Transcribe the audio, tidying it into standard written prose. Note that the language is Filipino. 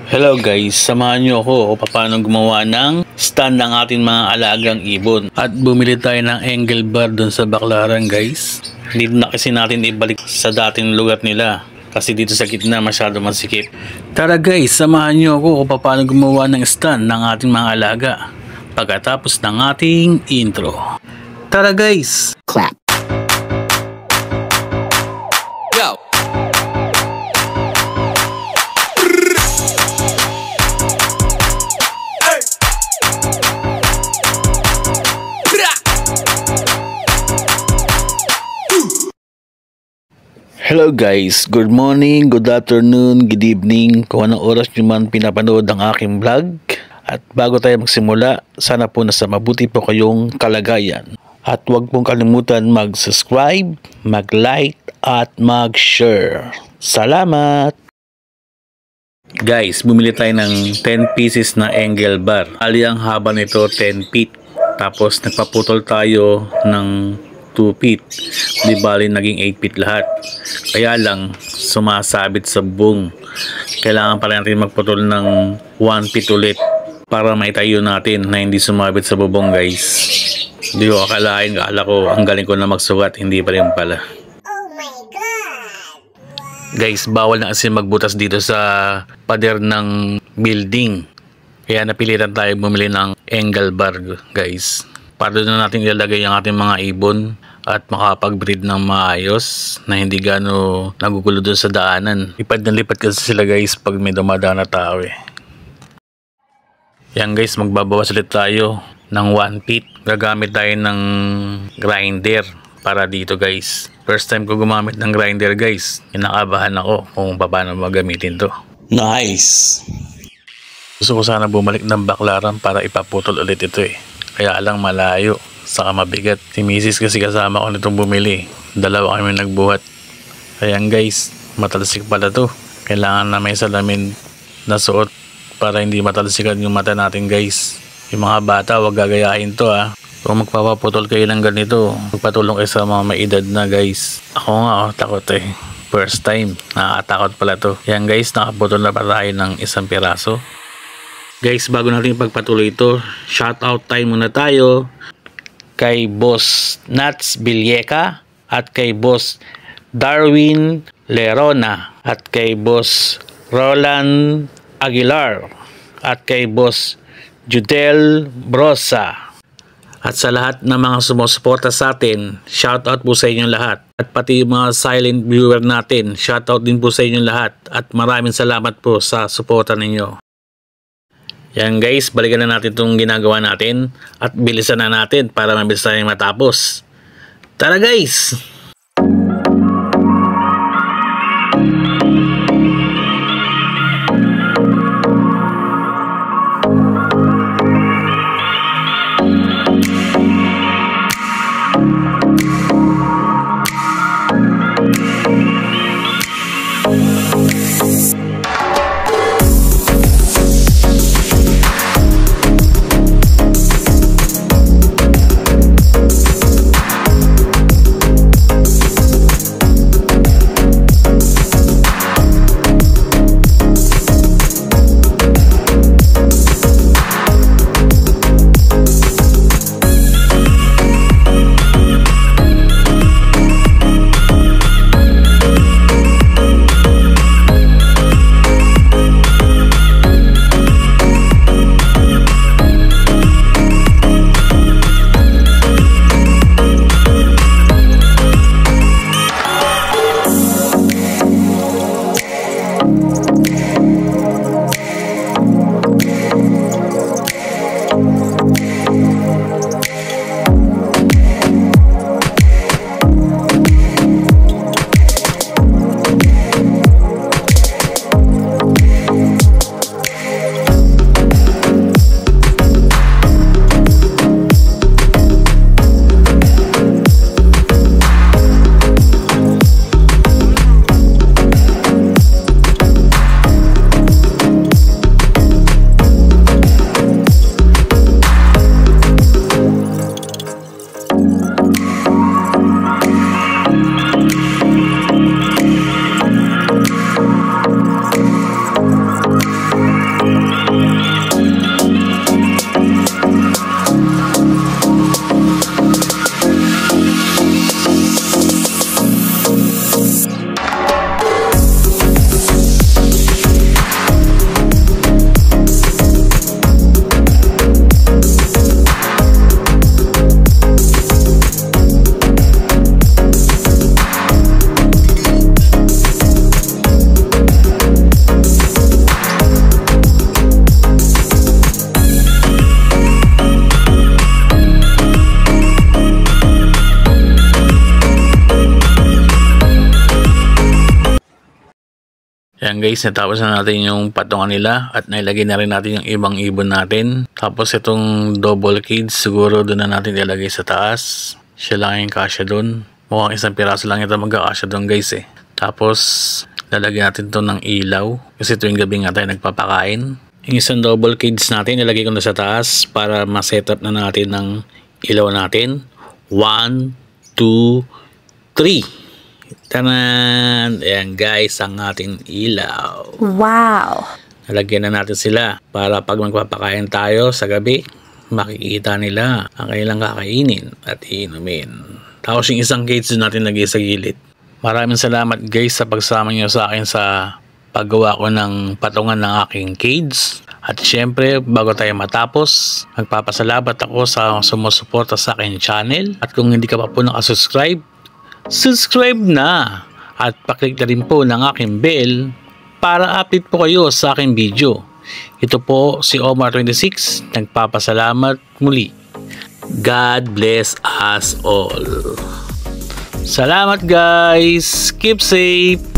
Hello guys, samahan nyo ako kung paano gumawa ng stand ng ating mga alagang ibon. At bumili tayo ng angle bar dun sa Baclaran guys. Dito na kasi natin ibalik sa dating lugar nila. Kasi dito sa gitna masyado masikip. Tara guys, samahan nyo ako kung paano gumawa ng stand ng ating mga alaga. Pagkatapos ng ating intro. Tara guys! Clap. Go! Hello guys, good morning, good afternoon, good evening, kung anong oras nyo man pinapanood ang aking vlog. At bago tayo magsimula, sana po nasa mabuti po kayong kalagayan. At huwag pong kalimutan mag-subscribe, mag-like at mag-share. Salamat! Guys, bumili tayo ng 10 pieces na angle bar. Ali ang haba nito 10 feet. Tapos nagpaputol tayo ng 2 feet. Di bali naging 8 feet lahat. Kaya lang sumasabit sa bubong. Kailangan pa natin magputol ng 1 feet ulit para maitayo natin na hindi sumabit sa bubong guys. Hindi ko akalain, akala ko ang galing ko na magsukat, hindi pa rin pala. Oh my God! Guys, bawal na kasi magbutas dito sa pader ng building. Kaya napilitan tayo bumili ng angle bar guys. Para doon na natin ilalagay ang ating mga ibon at makapag-breed ng maayos na hindi gano nagugulo doon sa daanan. Lipad na lipad kasi sila guys pag may dumadaan na tao eh. Yan guys, magbabawas ulit tayo ng 1 feet. Gagamit tayo ng grinder para dito guys. First time ko gumamit ng grinder guys. Kinakabahan ako kung paano magamitin to. Nice! Gusto ko sana bumalik ng Baclaran para ipaputol ulit ito eh. Kaya lang malayo, saka mabigat. Si Mrs. kasi kasama ko nitong bumili. Dalawa kami nagbuhat. Ayan guys, matalsik pala to. Kailangan na may salamin na suot para hindi matalsikan yung mata natin guys. Yung mga bata, wag gagayahin to ha. Kung magpapaputol kayo ng ganito, magpatulong kayo sa mga may edad na guys. Ako nga takot eh. First time, nakakatakot pala to. Ayan guys, nakaputol na pa tayo ng isang piraso. Guys, bago natin pagpatuloy ito, shoutout time muna tayo kay Boss Nats Villeca at kay Boss Darwin Lerona at kay Boss Roland Aguilar at kay Boss Judel Brosa. At sa lahat ng mga sumusuporta sa atin, shoutout po sa inyong lahat. At pati yung mga silent viewer natin, shoutout din po sa inyong lahat. At maraming salamat po sa suporta ninyo. Yan guys, balikan na natin itong ginagawa natin at bilisan na natin para mabilis tayong matapos. Tara guys! Ayan guys, natapos na natin yung patungan nila at nailagay na rin natin yung ibang ibon natin. Tapos itong double cage siguro doon na natin ilagay sa taas. Siya lang yung kasya doon. Mukhang isang piraso lang ito magkakasya doon guys eh. Tapos lalagyan natin to ng ilaw kasi tuwing gabi nga tayo nagpapakain. Yung isang double cage natin ilagay ko na sa taas para ma-setup na natin ng ilaw natin. 1, 2, 3. Tanan! Ayan guys, ang ating ilaw. Wow! Nalagyan na natin sila para pag magpapakain tayo sa gabi, makikita nila ang kanilang kakainin at iinumin. Tapos yung isang cage doon natin lagay sa gilid. Maraming salamat guys sa pagsama nyo sa akin sa paggawa ko ng patungan ng aking cage. At syempre, bago tayo matapos, magpapasalamat ako sa sumusuporta sa aking channel. At kung hindi ka pa po nakasubscribe, subscribe na at paklik na rin po ng aking bell para update po kayo sa aking video. Ito po si Omar26, nagpapasalamat muli. God bless us all. Salamat guys, keep safe.